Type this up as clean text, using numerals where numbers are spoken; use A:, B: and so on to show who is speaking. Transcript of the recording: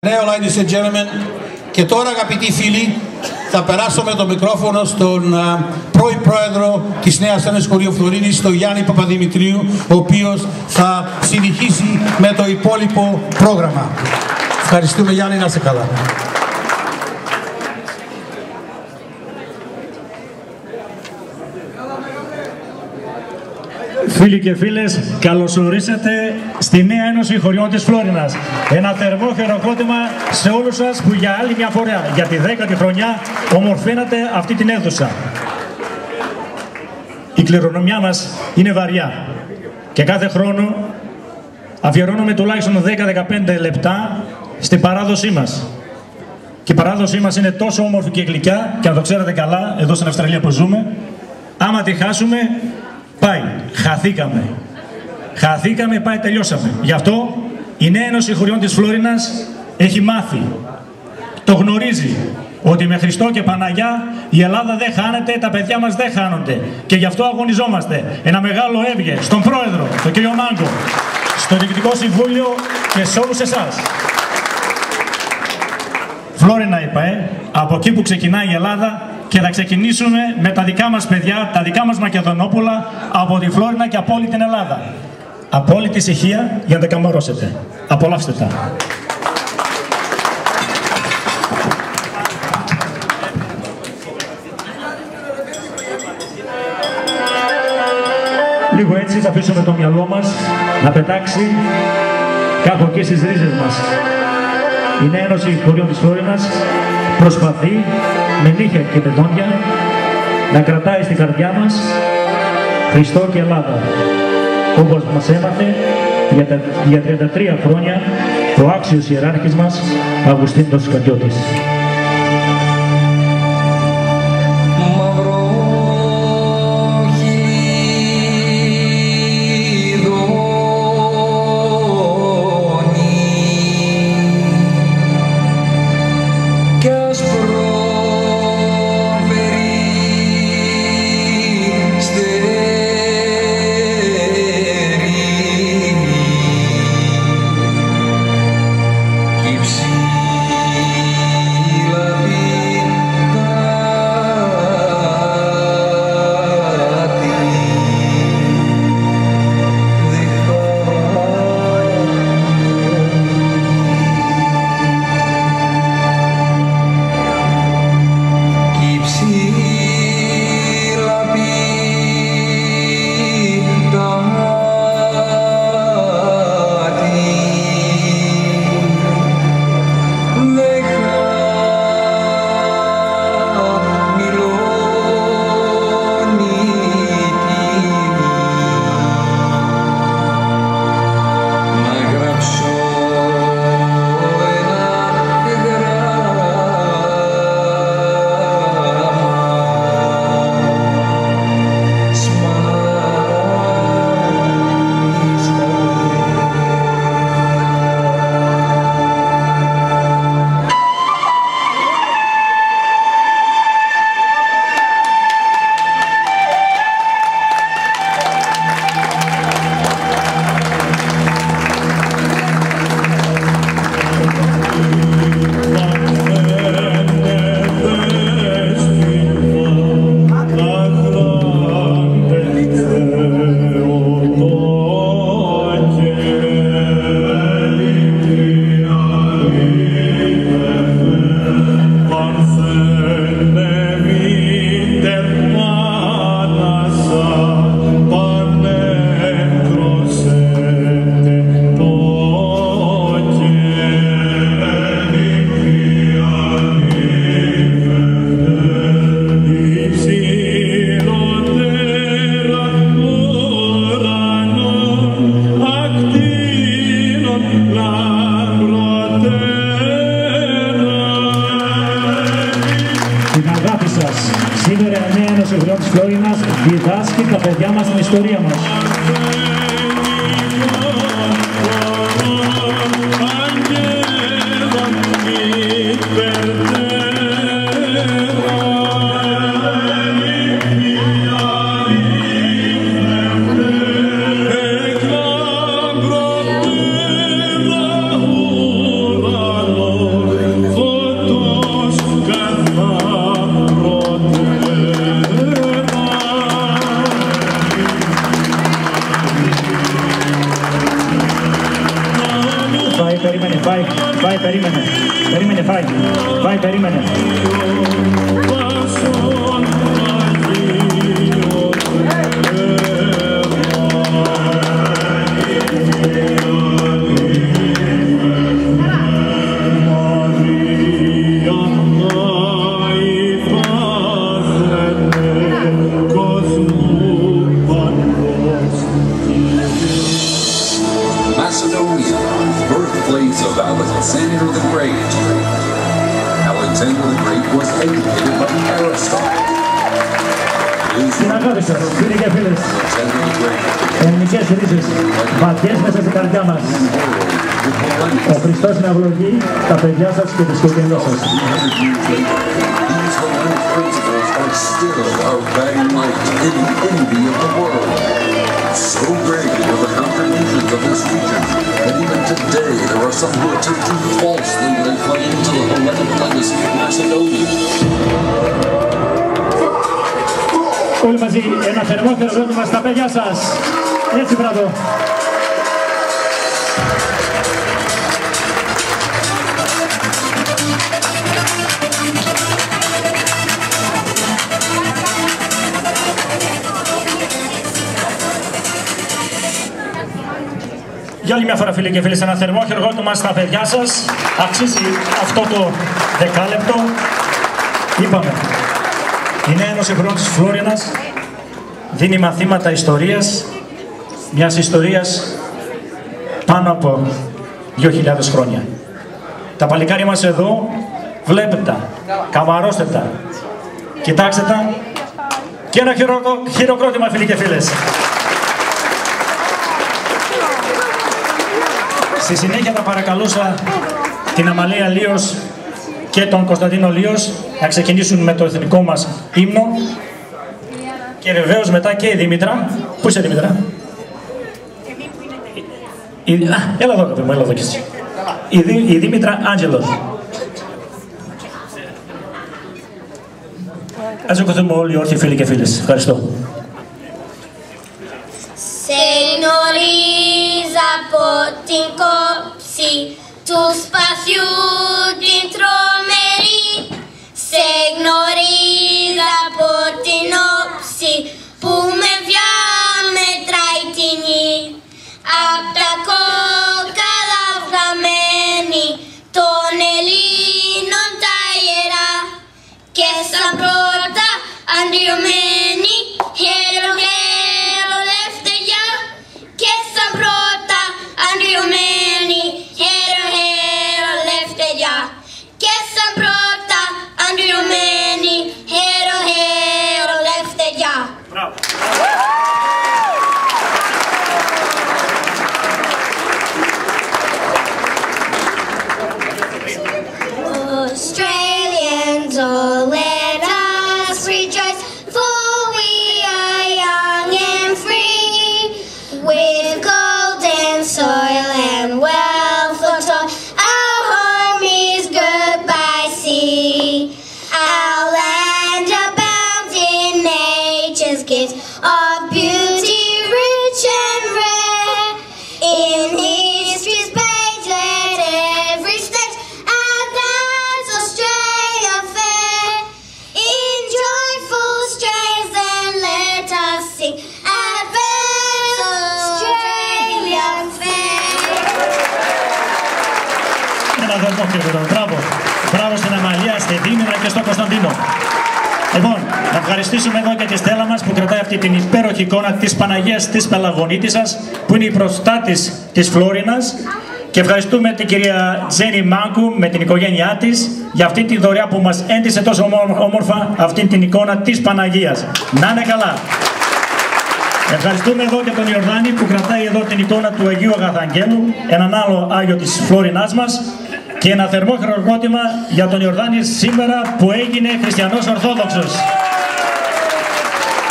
A: Ladies and gentlemen, και τώρα αγαπητοί φίλοι, θα περάσω με το μικρόφωνο στον πρώην πρόεδρο της Νέας Ένωσης Χωρίου Φλωρίνης, τον Γιάννη Παπαδημητρίου, ο οποίος θα συνεχίσει με το υπόλοιπο πρόγραμμα. Ευχαριστούμε Γιάννη, να είσαι καλά.
B: Φίλοι και φίλες, καλωσορίσατε στη Νέα Ένωση Χωριών της Φλόρινας. Ένα θερμό χειροκρότημα σε όλους σας που για άλλη μια φορά, για τη 10η χρονιά, ομορφαίνατε αυτή την αίθουσα. Η κληρονομιά μας είναι βαριά και κάθε χρόνο αφιερώνουμε τουλάχιστον 10-15 λεπτά στην παράδοσή μας. Και η παράδοσή μας είναι τόσο όμορφη και γλυκιά, και να το ξέρετε καλά, εδώ στην Αυστραλία που ζούμε, άμα τη χάσουμε, πάει, χαθήκαμε. Χαθήκαμε, πάει, τελειώσαμε. Γι' αυτό η Νέα Ένωση Χωριών της Φλόρινας έχει μάθει, το γνωρίζει, ότι με Χριστό και Παναγιά η Ελλάδα δεν χάνεται, τα παιδιά μας δεν χάνονται. Και γι' αυτό αγωνιζόμαστε. Ένα μεγάλο έβγε στον Πρόεδρο, τον κύριο Μάγκο, στο Διοικητικό Συμβούλιο και σε όλους εσάς. Φλόρινα είπα, από εκεί που ξεκινάει η Ελλάδα, και θα ξεκινήσουμε με τα δικά μας παιδιά, τα δικά μας Μακεδονόπουλα, από τη Φλόρινα και από όλη την Ελλάδα. Απόλυτη ησυχία για να τα καμαρώσετε. Απολαύστε τα. Λίγο έτσι θα αφήσουμε το μυαλό μας να πετάξει κάπου εκεί στις ρίζες μας. Η Νέα Ένωση Χωριών της Φλόρινας προσπαθεί με νύχια και πεντόνια να κρατάει στην καρδιά μας Χριστό και Ελλάδα, όπως μας έμαθε για 33 χρόνια ο άξιος ιεράρχης μας Αυγουστίνος Καριώτης. Σήμερα η Νέα Ένωση Χωριών της Φλόρινας διδάσκει τα παιδιά μας την ιστορία μας. Φάει, περίμενε. Περίμενε, φάει. Φάει, περίμενε.
C: Macedonia, birthplace of Alexander the Great. Alexander the Great was educated by Aristotle.
B: Στην αγάπη σας, φίλοι και φίλες, ελληνικές ρίζες, βαθιές μέσα στην καρδιά μας. Ο Χριστός να ευλογεί τα παιδιά σας και τις οικογένειές σας.
C: So great were the contributions of this region that even today there are some who attempt to falsely lay claim to the Hellenic legacy of Macedonia.
B: Όλοι μαζί ένα θερμό χειροκρότημα στα παιδιά σας. Έτσι, μπράβο. Για άλλη μια φορά, φίλοι και φίλες, ένα θερμό χειροκρότημα στα παιδιά σας. Αξίζει αυτό το δεκάλεπτο. Είπαμε, η Νέα Ένωση Χρονών της Φλόρινας δίνει μαθήματα ιστορίας, μιας ιστορίας πάνω από 2.000 χρόνια. Τα παλικάρια μας εδώ, βλέπετε τα, καμαρώστε τα, κοιτάξτε τα και ένα χειροκρότημα, φίλοι και φίλες. Στη συνέχεια θα παρακαλούσα την Αμαλία Λίος και τον Κωνσταντίνο Λίος να ξεκινήσουν με το εθνικό μας ύμνο και βεβαίως μετά και η Δήμητρα. Πού είσαι, Δήμητρα? Έλα εδώ, καπή μου, έλα εδώ κι εσύ. Η Δήμητρα Άντζελος. Ας σηκωθούμε όλοι όρθιοι, φίλοι και φίλες. Ευχαριστώ.
D: Σε γνωρίζα από την κόψη του σπαθιού την τρομερή. Σε γνωρίζα από την όψη που με διαμετράει την γη. Απ' τα κόκαλα βγαμένη των Ελλήνων τα ιερά και σαν πρώτα αντριωμένη λευτεριά και σαν πρώτα αντριωμένη λευτεριά και σαν πρώτα αντριωμένη λευτεριά. Australians, oh, let us rejoice, for we are young and free, with golden soil and wealth untold. Our home is good by sea, our land abounds in nature's gifts of beauty rich and rare. In history's page let every stage advance Australia fair. In joyful strains then let us sing advance Australia fair.
B: Ένα δερμό χειροκρότημα. Μπράβο. Μπράβο στην Αμαλία, στη Δήμητρα και στον Κωνσταντίνο. Λοιπόν, να ευχαριστήσουμε εδώ και τη Στέλλα μας που κρατάει αυτή την υπέροχη εικόνα της Παναγίας της Πελαγωνίτισσας που είναι η προστάτης της Φλόρινας και ευχαριστούμε την κυρία Τζένι Μάγκου με την οικογένειά της για αυτή τη δωρεά που μας έντυσε τόσο όμορφα αυτή την εικόνα της Παναγίας. Να είναι καλά. Ευχαριστούμε εδώ και τον Ιορδάνη που κρατάει εδώ την εικόνα του Αγίου Αγαθαγγέλου, έναν άλλο Άγιο της Φλόρινάς μας και ένα θερμό χειροκρότημα για τον Ιορδάνη σήμερα που έγινε χριστιανός Ορθόδοξος.